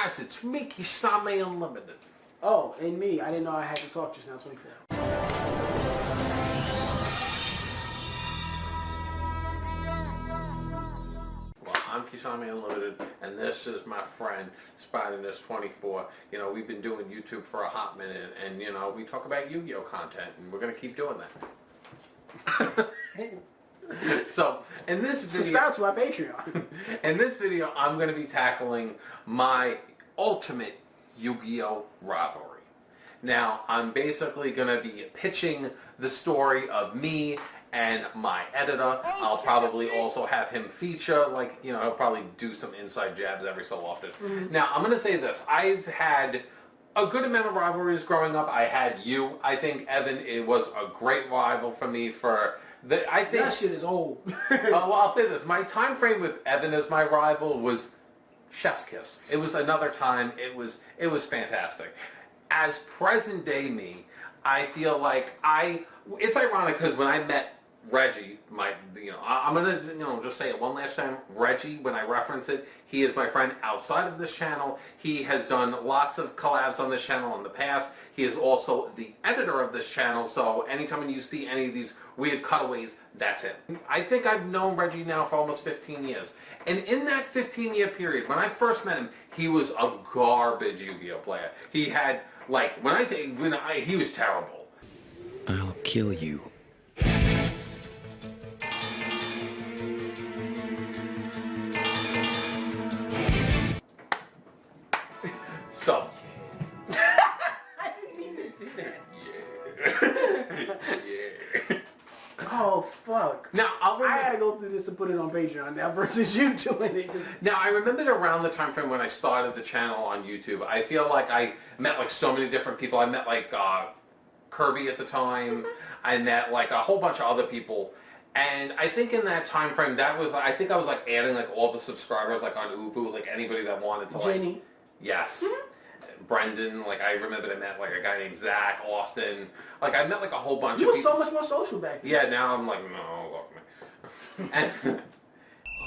guys, it's me, KISAME Unlimited. Oh, and me. I didn't know I had to talk just now. 24. Well, I'm KISAME Unlimited, and this is my friend, SPIDEY24. You know, we've been doing YouTube for a hot minute, and, you know, we talk about Yu-Gi-Oh content, and we're going to keep doing that. So, in this video... Subscribe to our Patreon. In this video, I'm going to be tackling my ultimate Yu-Gi-Oh rivalry. Now, I'm basically going to be pitching the story of me and my editor. I'll probably also have him feature, like, you know, he'll probably do some inside jabs every so often. Now, I'm going to say this. I've had a good amount of rivalries growing up. I had you. I think, Evan, it was a great rival for me for... I think that shit is old. well, I'll say this. My time frame with Evan as my rival was Chef's Kiss. It was another time. It was fantastic. As present day me, I feel like it's ironic because when I met Reggie, I'm gonna just say it one last time. Reggie, when I reference it, he is my friend outside of this channel. He has done lots of collabs on this channel in the past. He is also the editor of this channel, so anytime you see any of these weird cutaways, that's him. I think I've known Reggie now for almost 15 years. And in that 15-year period, when I first met him, he was a garbage Yu-Gi-Oh player. He had, like, he was terrible. I'll kill you. So. I didn't mean to do that. Yeah. Oh, fuck. Now, I had to go through this and put it on Patreon now versus you doing it. Now, I remembered around the time frame when I started the channel on YouTube, I feel like I met, like, so many different people. I met, like, Kirby at the time. I met, like, a whole bunch of other people. And I think in that time frame, I think I was, like, adding, like, all the subscribers, like, on Ubu, like, anybody that wanted to, like... Jenny. Yes. Brendan, like, I remember I met, like, a guy named Zach, Austin. Like, I met, like, a whole bunch of people. You were so much more social back then. Yeah, now I'm like, no, look, man. And...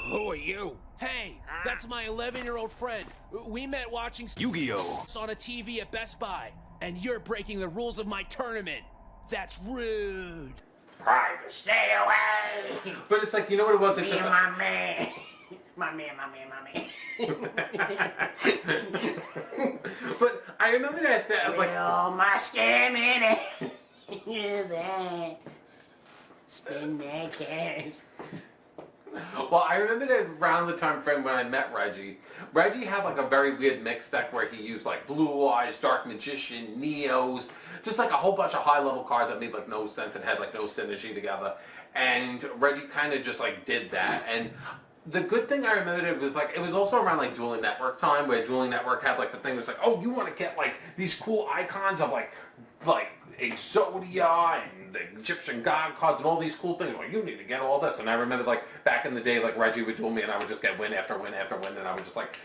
Who are you? Hey, that's my 11-year-old friend. We met watching Yu-Gi-Oh! on a TV at Best Buy, and you're breaking the rules of my tournament. That's rude. Private, stay away! But it's like, you know what it was? It's Me just and my man. My man. But I remember that like... Well, my scam in it. Is it? Spend that cash. Well, I remember that around the time frame when I met Reggie. Reggie had like a very weird mix deck where he used like Blue Eyes, Dark Magician, Neos, just like a whole bunch of high-level cards that made like no sense and had like no synergy together. And Reggie kind of just like did that. And the good thing I remembered was like, it was also around like Duel Network time, where Duel Network had like the thing was like, oh, you want to get like these cool icons of like Exodia and the Egyptian god cards and all these cool things. Like, you need to get all this. And I remember like back in the day, like Reggie would duel me and I would just get win after win after win, and I would just like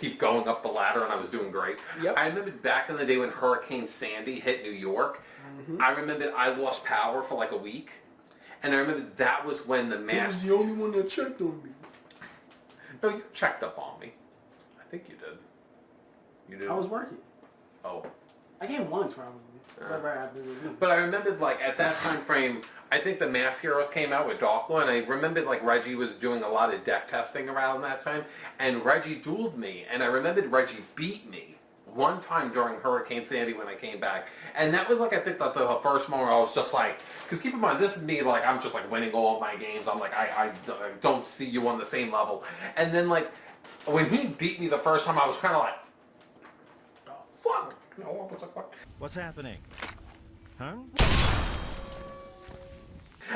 keep going up the ladder, and I was doing great. Yep. I remember back in the day when Hurricane Sandy hit New York, I remember I lost power for like a week. And I remember that was when the He was the only one that checked on me. No, you checked up on me. I think you did. You did? I was working. Oh. I came once, probably. Right after this. But I remembered, like, at that time frame, I think the Mask Heroes came out with Darklo, and I remembered, like, Reggie was doing a lot of deck testing around that time, and Reggie dueled me, and I remembered Reggie beat me one time during Hurricane Sandy when I came back. And that was, like, I think the first moment I was just like, because keep in mind, this is me, like, I'm just, like, winning all of my games. I'm like, I don't see you on the same level. And then, like, when he beat me the first time, I was kind of like, oh, fuck. No, what was like, what? What's happening? Huh?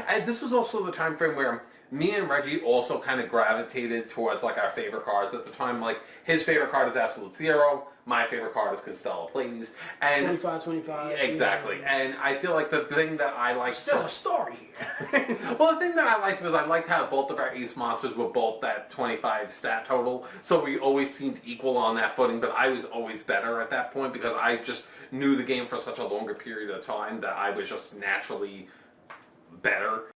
And this was also the time frame where me and Reggie also kind of gravitated towards like our favorite cards at the time. Like his favorite card is Absolute Zero, my favorite card is Constellar Pleiades, and 25. Exactly. Yeah. And I feel like the thing that I liked, there's a story here. Well, the thing that I liked was I liked how both of our ace monsters were both that 25 stat total, so we always seemed equal on that footing. But I was always better at that point because I just knew the game for such a longer period of time that I was just naturally better.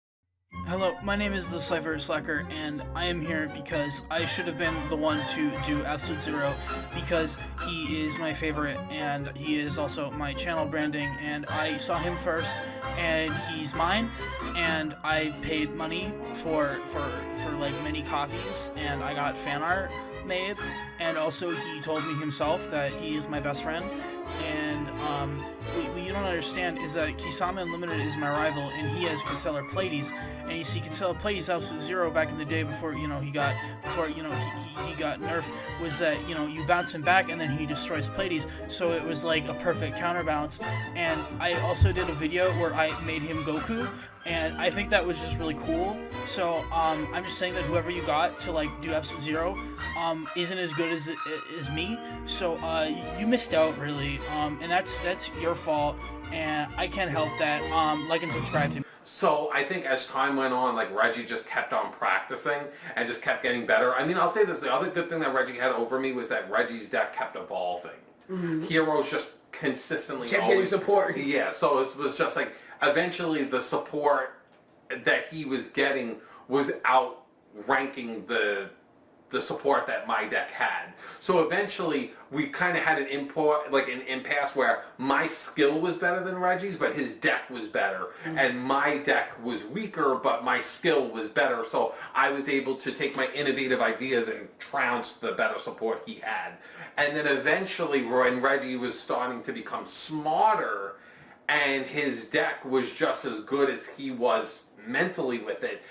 Hello, my name is the Cypher Slacker, and I am here because I should have been the one to do Absolute Zero because he is my favorite and he is also my channel branding, and I saw him first and he's mine, and I paid money for like many copies, and I got fan art made, and also he told me himself that he is my best friend. And what you don't understand is that KISAME Unlimited is my rival, and he has Constellar Pleiades. And you see, Constellar Pleiades Absolute Zero back in the day before he got nerfed, was that you bounce him back and then he destroys Pleiades. So it was like a perfect counterbalance. And I also did a video where I made him Goku, and I think that was just really cool. So I'm just saying that whoever you got to like do Absolute Zero isn't as good as me. So you missed out really, and that's your fault, and I can't help that. Like and subscribe to me. So I think as time went on, like Reggie just kept on practicing and just kept getting better. I mean, I'll say this, the other good thing that Reggie had over me was that Reggie's deck kept evolving. Mm-hmm. Heroes just consistently kept getting support. Yeah, so it was just like, eventually the support that he was getting was outranking the support that my deck had. So eventually we kind of had an impasse where my skill was better than Reggie's, but his deck was better. Mm-hmm. And my deck was weaker, but my skill was better. So I was able to take my innovative ideas and trounce the better support he had. And then eventually when Reggie was starting to become smarter and his deck was just as good as he was mentally with it,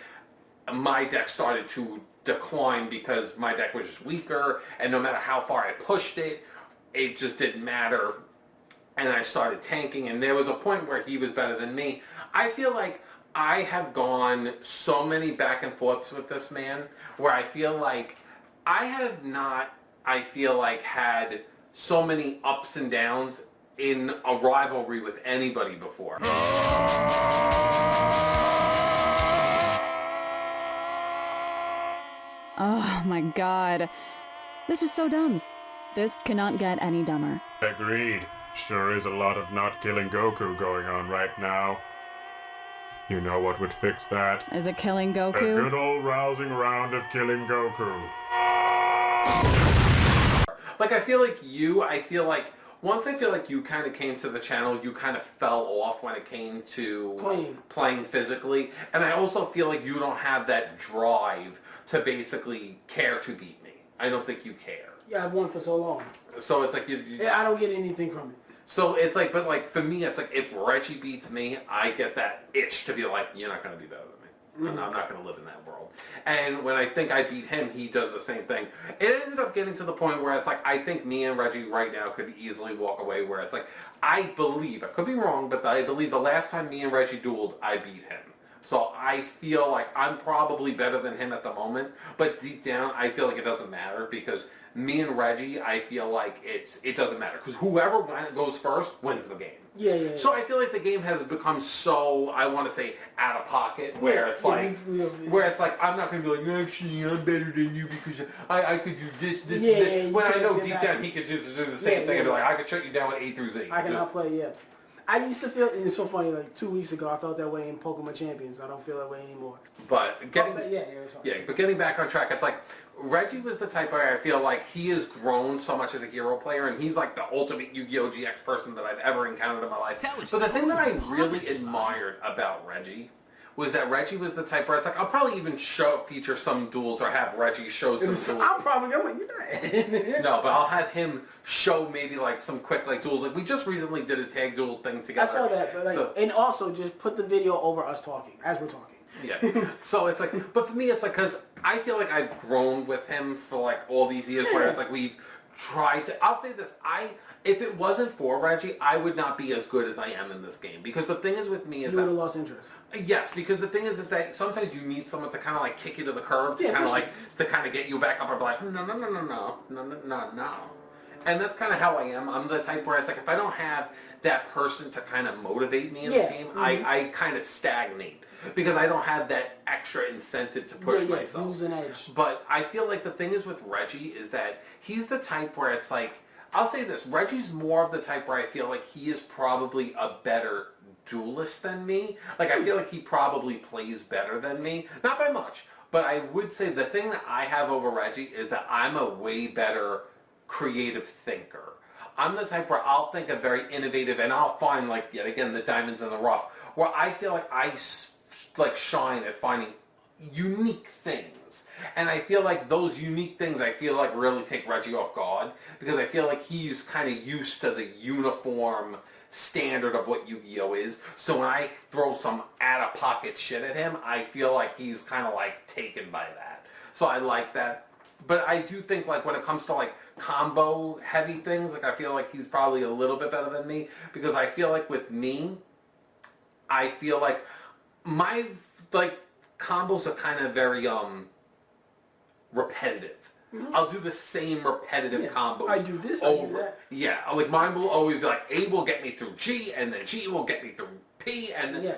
my deck started to decline because my deck was just weaker, and no matter how far I pushed it, it just didn't matter, and I started tanking, and there was a point where he was better than me. I feel like I have gone so many back and forths with this man where I feel like I have not, had so many ups and downs in a rivalry with anybody before. Oh my god. This is so dumb. This cannot get any dumber. Agreed. Sure is a lot of not killing Goku going on right now. You know what would fix that? Is it killing A Goku? good old rousing round of killing Goku. Like, once you kind of came to the channel, you kind of fell off when it came to playing physically. And I also feel like you don't have that drive to basically care to beat me. I don't think you care. Yeah, I've won for so long. So it's like yeah, I don't get anything from it. So it's like, but like for me, it's like if Reggie beats me, I get that itch to be like, you're not going to be better than me. Mm-hmm. I'm not going to live in that world. And when I think I beat him, he does the same thing. It ended up getting to the point where it's like, I think me and Reggie right now could easily walk away where it's like, I believe, I could be wrong, but I believe the last time me and Reggie dueled, I beat him. So I feel like I'm probably better than him at the moment, but deep down I feel like it doesn't matter because me and Reggie, I feel like it doesn't matter because whoever goes first wins the game. Yeah. So I feel like the game has become so, I want to say, out of pocket where it's like, I'm not going to be like, actually I'm better than you because I could do this. When I know deep down he could just do the same thing and be like, I could shut you down with A through Z. I cannot play, yeah. I used to feel, and it's so funny, like 2 weeks ago I felt that way in Pokemon Champions. I don't feel that way anymore. But getting back on track, it's like Reggie was the type where I feel like he has grown so much as a hero player, and he's like the ultimate Yu-Gi-Oh! GX person that I've ever encountered in my life. So the thing that I really admired about Reggie was that Reggie was the type where it's like, I'll probably even feature some duels or have Reggie show some duels. I'm like, you're not. No, but I'll have him show maybe like some quick like duels. Like we just recently did a tag duel thing together. I saw that, but like, and also just put the video over us talking, as we're talking. Yeah. So it's like, but for me it's like, because I feel like I've grown with him for like all these years where it's like we've tried to, I'll say this, if it wasn't for Reggie, I would not be as good as I am in this game. Because the thing is with me is you would have lost interest. Yes, because the thing is that sometimes you need someone to kind of like kick you to the curb to kind of like, to kind of get you back up and be like, no. And that's kind of how I am. I'm the type where it's like, if I don't have that person to kind of motivate me in the game, I kind of stagnate. Because I don't have that extra incentive to push myself. Lose an edge. But I feel like the thing is with Reggie is that he's the type where it's like, I'll say this. Reggie's more of the type where I feel like he is probably a better duelist than me. Like, I feel like he probably plays better than me. Not by much. But I would say the thing that I have over Reggie is that I'm a way better creative thinker. I'm the type where I'll think of very innovative, and I'll find, like, yet again, the diamonds in the rough, where I feel like I, like, shine at finding unique things. And I feel like those unique things, I feel like really take Reggie off guard, because I feel like he's kind of used to the uniform standard of what Yu-Gi-Oh is. So when I throw some out-of-pocket shit at him, I feel like he's kind of like taken by that. So I like that. But I do think, like, when it comes to, like, combo heavy things, like, I feel like he's probably a little bit better than me, because I feel like with me, I feel like my, like, combos are kind of very, repetitive. Mm-hmm. I'll do the same repetitive combos. I do this, over. I do that. Yeah, like, mine will always be like, A will get me through G, and then G will get me through P, and then... Yeah.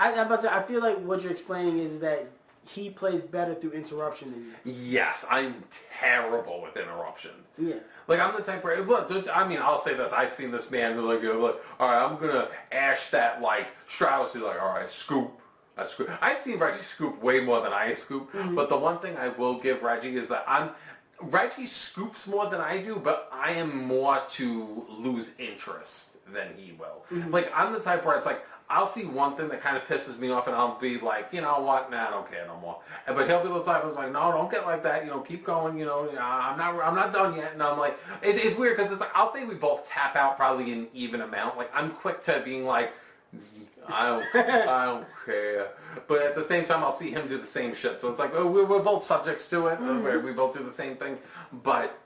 I'm about to say, I feel like what you're explaining is that he plays better through interruption than you. Yes, I'm terrible with interruptions. Yeah. Like, I'm the type where, look, I mean, I'll say this. I've seen this man who, like, all right, I'm going to ash that, like, Strauss, who's like, all right, scoop. I scoop. I've seen Reggie scoop way more than I scoop. Mm-hmm. But the one thing I will give Reggie is that Reggie scoops more than I do, but I am more to lose interest than he will. Mm-hmm. Like, I'm the type where it's like, I'll see one thing that kind of pisses me off, and I'll be like, you know what, nah, I don't care no more. But he'll be the type who's like, no, don't get like that, keep going, I'm not done yet. And I'm like, it's weird, because it's like, I'll say we both tap out probably an even amount. Like, I'm quick to being like, I don't care. But at the same time, I'll see him do the same shit. So it's like, oh, we're both subjects to it, where we both do the same thing. But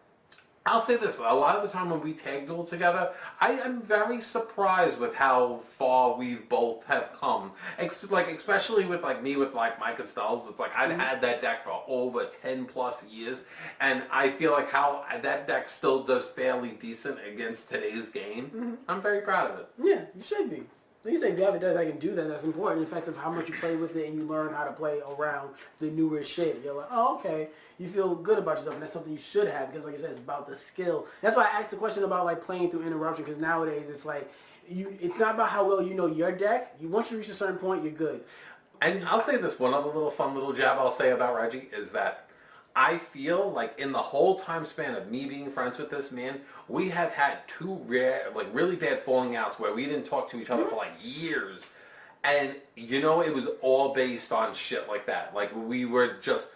I'll say this, a lot of the time when we tag duel together, I am very surprised with how far we've both have come. Especially with, like, me with, like, Mike and Stells. It's like, I've had that deck for over 10 plus years, and I feel like how that deck still does fairly decent against today's game. Mm-hmm. I'm very proud of it. Yeah, you should be. Like you say, if you have a deck that can do that, that's important. In fact, of how much you play with it and you learn how to play around the newer shit. You're like, oh, okay. You feel good about yourself, and that's something you should have, because, like I said, it's about the skill. That's why I asked the question about, like, playing through interruption, because nowadays it's like, it's not about how well you know your deck. Once you reach a certain point, you're good. And I'll say this, one other fun little jab I'll say about Reggie is that I feel like in the whole time span of me being friends with this man, we have had two really bad falling outs where we didn't talk to each other for, like, years. And, it was all based on shit like that. Like, we were just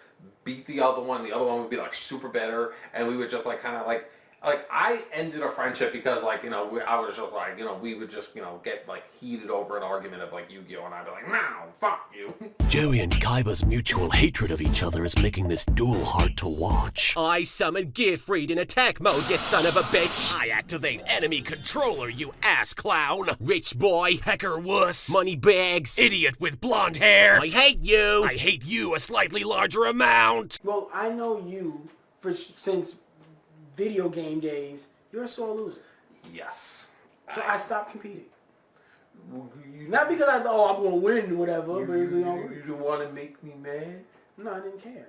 beat the other one would be, like, super better, and we would just, like, kind of, like I ended a friendship because, like, I was just, like, we would just, get, like, heated over an argument of, like, Yu-Gi-Oh, and I'd be like, no, fuck you. Joey and Kaiba's mutual hatred of each other is making this duel hard to watch. I summon Gifried in attack mode, you son of a bitch! I activate enemy controller, you ass clown! Rich boy, hacker wuss, money bags, idiot with blonde hair! I hate you! I hate you a slightly larger amount! Well, I know you since video game days. You're a sore loser. Yes. So I stopped competing. Not because I'm going to win or whatever. You don't want to make me mad? No, I didn't care.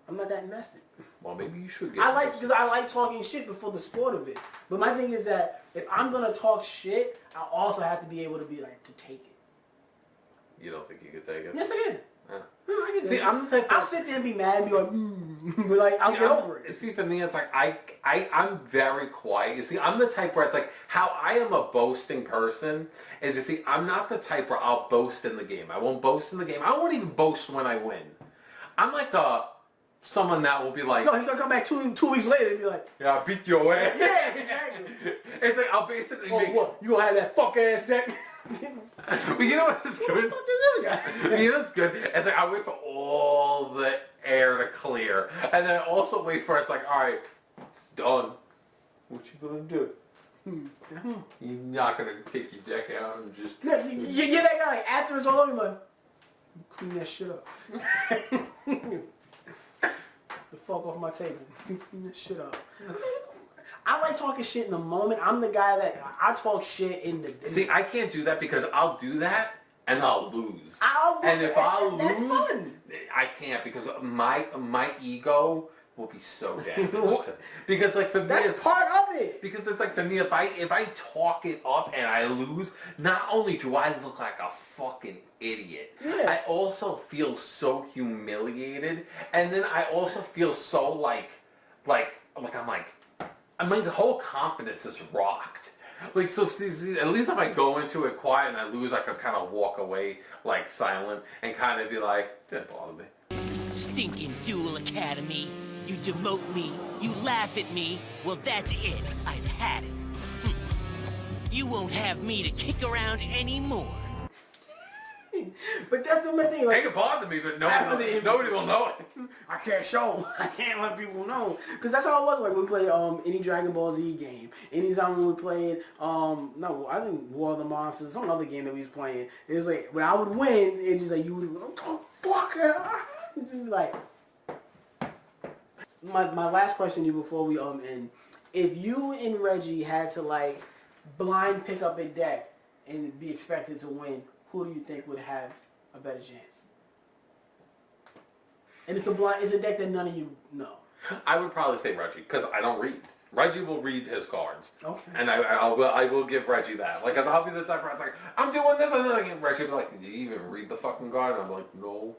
I'm not that invested. Well, maybe you should get because I like talking shit before the sport of it. But my thing is that if I'm going to talk shit, I also have to be able to be like, to take it. You don't think you could take it? Yes, I can. Yeah. No, I can. See, I'm the type I'll sit there and be mad and be like, but like, I'll get over it. See, for me, it's like, I'm very quiet. You see, I'm the type where it's like, how I am a boasting person is, you see, I'm not the type where I'll boast in the game. I won't boast in the game. I won't even boast when I win. I'm like someone that will be like... No, he's going to come back two weeks later and be like... Yeah, I beat your ass. Yeah, exactly. It's like, I'll basically make... What? You going to have that fuck-ass deck? But you know what's good? What the fuck is this guy? You know what's good? It's like, I wait for all the air to clear. And then I also wait for it's like, all right, it's done. What you going to do? You're not going to take your deck out and just... Yeah, you get that guy, like, after it's all over, like, clean that shit up. The fuck off my table. Clean that shit up. I like talking shit in the moment. I'm the guy that I talk shit in the... See, I can't do that because I'll do that and I'll lose. And if that's lose, fun. I can't because my ego will be so damaged. Because, like, for me, that's part of it. is, it's like for me, if I talk it up and I lose, not only do I look like a fucking idiot, I also feel so humiliated, and then I also feel so like my whole confidence is rocked. Like, so see, at least if I go into it quiet and I lose, I can kind of walk away, like, silent and kind of be like, didn't bother me. Stinking Duel Academy. You demote me. You laugh at me. Well, that's it. I've had it. You won't have me to kick around anymore. But that's the main thing. Like, it can bother me, but nobody will know it. I can't show. I can't let people know. Because that's how it was like when we played any Dragon Ball Z game. Anytime when we played, no, I think War of the Monsters, some other game that we was playing. It was like, when I would win, it just like, you would go, fuck it. Like, my last question to you before we end. If you and Reggie had to like blind pick up a deck and be expected to win, who do you think would have a better chance? And it's a deck that none of you know. I would probably say Reggie, because I don't read. Reggie will read his cards. Okay. And I will give Reggie that. Like, I'll be the type where it's like, I'm doing this, and then Reggie will be like, did you even read the fucking card? And I'm like, no.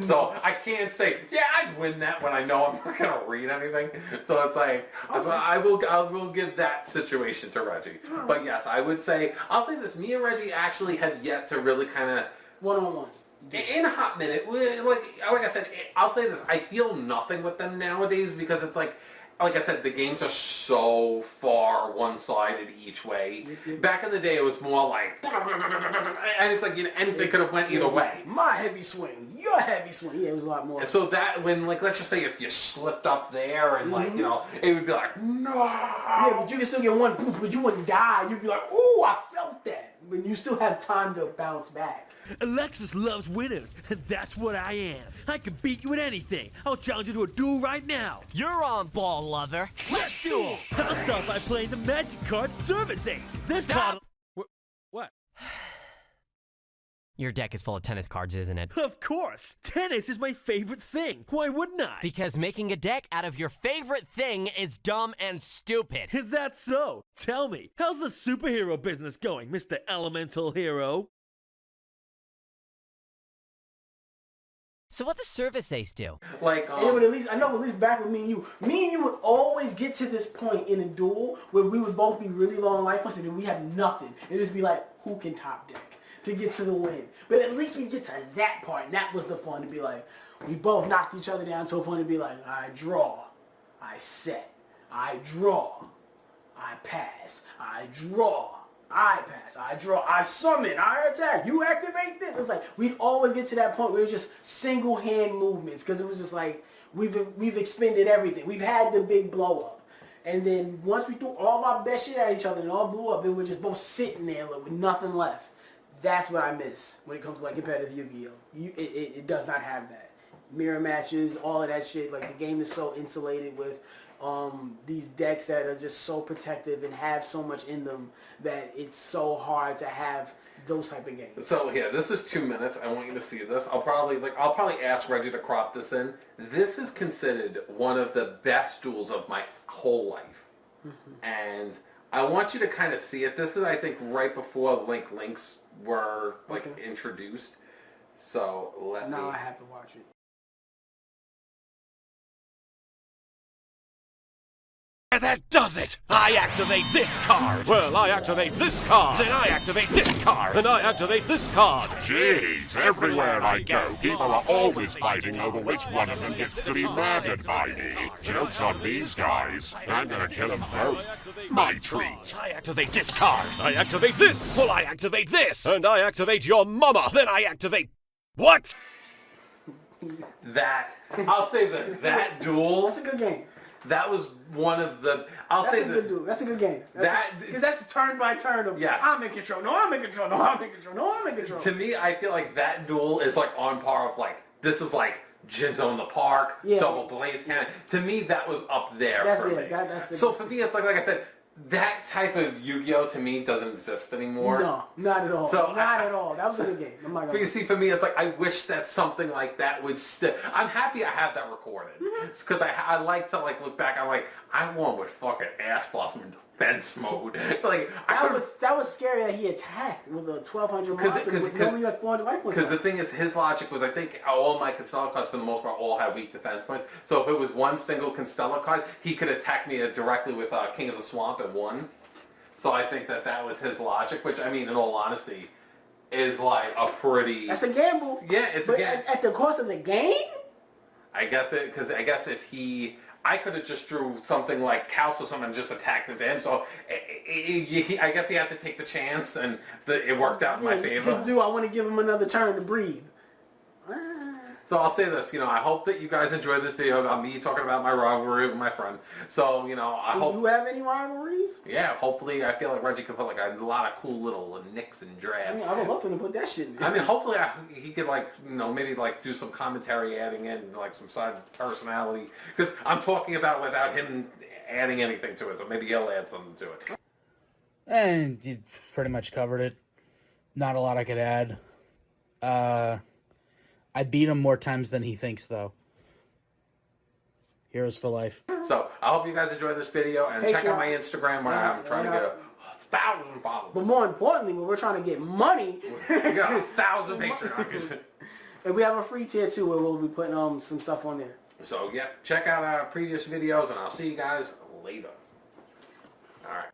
So I can't say, yeah, I'd win that when I know I'm not gonna read anything. So it's like, so I will give that situation to Reggie. But yes, I would say, I'll say this: me and Reggie actually have yet to really kind of one-on-one. In a hot minute, like I said, I'll say this: I feel nothing with them nowadays because it's like I said, the games are so far one-sided each way. Back in the day, it was more like, and it's like, anything could have went either way. My heavy swing, your heavy swing. Yeah, it was a lot more. And so that, when, like, let's just say if you slipped up there and, like, it would be like, no. Yeah, but you can still get one poof, but you wouldn't die. You'd be like, ooh, I felt that. But you still have time to bounce back. Alexis loves winners, and that's what I am. I can beat you at anything. I'll challenge you to a duel right now. You're on ball, lover. Let's duel. I'll start by playing the magic card Service Ace. This Stop. card... What? Your deck is full of tennis cards, isn't it? Of course. Tennis is my favorite thing. Why wouldn't I? Because making a deck out of your favorite thing is dumb and stupid. Is that so? Tell me, how's the superhero business going, Mr. Elemental Hero? So what does Service Ace do? Like, yeah, but at least back with me and you would always get to this point in a duel where we would both be really low on life points and we have nothing. It'd just be like, who can top deck to get to the win? But at least we get to that part, and that was the fun, to be like, we both knocked each other down to a point to be like, I draw, I set, I draw, I pass, I draw, I pass, I draw, I summon, I attack, you activate this. It was like, we'd always get to that point where it was just single hand movements, because it was just like, we've expended everything. We've had the big blow up. And then once we threw all our best shit at each other and all blew up, then we're just both sitting there with nothing left. That's what I miss when it comes to like competitive Yu-Gi-Oh! It does not have that. Mirror matches, all of that shit. Like, the game is so insulated with these decks that are just so protective and have so much in them that it's so hard to have those type of games. So yeah, this is 2 minutes. I want you to see this. I'll probably ask Reggie to crop this in. This is considered one of the best duels of my whole life. And I want you to kind of see it. This is, I think, right before links were introduced. So now I have to watch it. That does it! I activate this card! Well, I activate this card! Then I activate this card! And I activate this card! Jeez, everywhere I go, people are always fighting over which one of them gets to be murdered by me. Joke's on these guys. I'm gonna kill them both. My treat. I activate this card! I activate this! Well, I activate this! And I activate your mama! Then I activate... What? I'll say that duel... That's a good game. That was one of the... That's a good game. Because that's turn by turn of, yes. I'm in control, no, I'm in control, no, I'm in control, no, I'm in control. To me, I feel like that duel is like on par of like, this is like Jinzo in the Park, Double Blaze Cannon. To me, that was up there for me. So for me, it's like I said, that type of Yu-Gi-Oh! To me doesn't exist anymore. No, not at all. So not at all. That was a good game. But you see, for me, it's like, I wish that something like that would stick. I'm happy I have that recorded. It's because I like to look back. I'm like, I won with fucking Ash Blossom in the defense mode. Like that was scary that he attacked with a 1200 monster with only like 400 life points. Because the thing is, his logic was, I think all my Constella cards for the most part all have weak defense points. So if it was one single Constella card, he could attack me directly with King of the Swamp at 1. So I think that was his logic, which, I mean, in all honesty, is like a pretty... That's a gamble. Yeah, it's a gamble. At the cost of the game? I guess if he... I could have just drew something like Kaus or something and just attacked into him. So I guess he had to take the chance, and it worked out in my favor. Because, I want to give him another turn to breathe. So I'll say this, I hope that you guys enjoyed this video about me talking about my rivalry with my friend. So, I hope... Do you have any rivalries? Yeah, hopefully I feel like Reggie could put like a lot of cool little nicks and drabs. I mean, I would love for him to put that shit in there. I mean, hopefully he could like, maybe like do some commentary adding in like some side personality. Because I'm talking about without him adding anything to it, so maybe he'll add something to it. And you pretty much covered it. Not a lot I could add. I beat him more times than he thinks, though. Heroes for life. So, I hope you guys enjoyed this video, and check out my Instagram where I'm trying to get 1,000 followers. But more importantly, when we're trying to get money... we got 1,000 Patreon. And we have a free tier, too, where we'll be putting some stuff on there. So, yeah, check out our previous videos, and I'll see you guys later. Alright.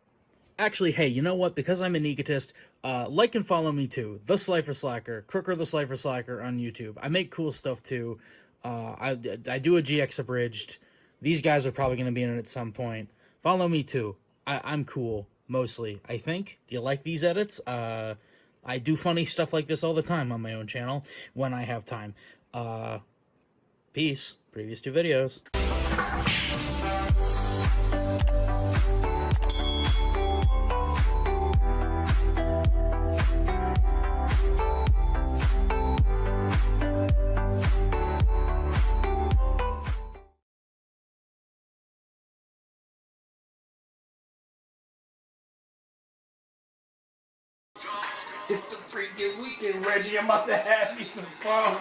Actually, hey, you know what? Because I'm an egotist, like and follow me too. The Slifer Slacker, Crooker the Slifer Slacker on YouTube. I make cool stuff too. I do a GX abridged. These guys are probably going to be in it at some point. Follow me too. I'm cool, mostly, I think. Do you like these edits? I do funny stuff like this all the time on my own channel when I have time. Peace. Previous 2 videos. It's the freaking weekend, Reggie. I'm about to have me some fun.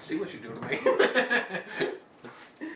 See what you do to me.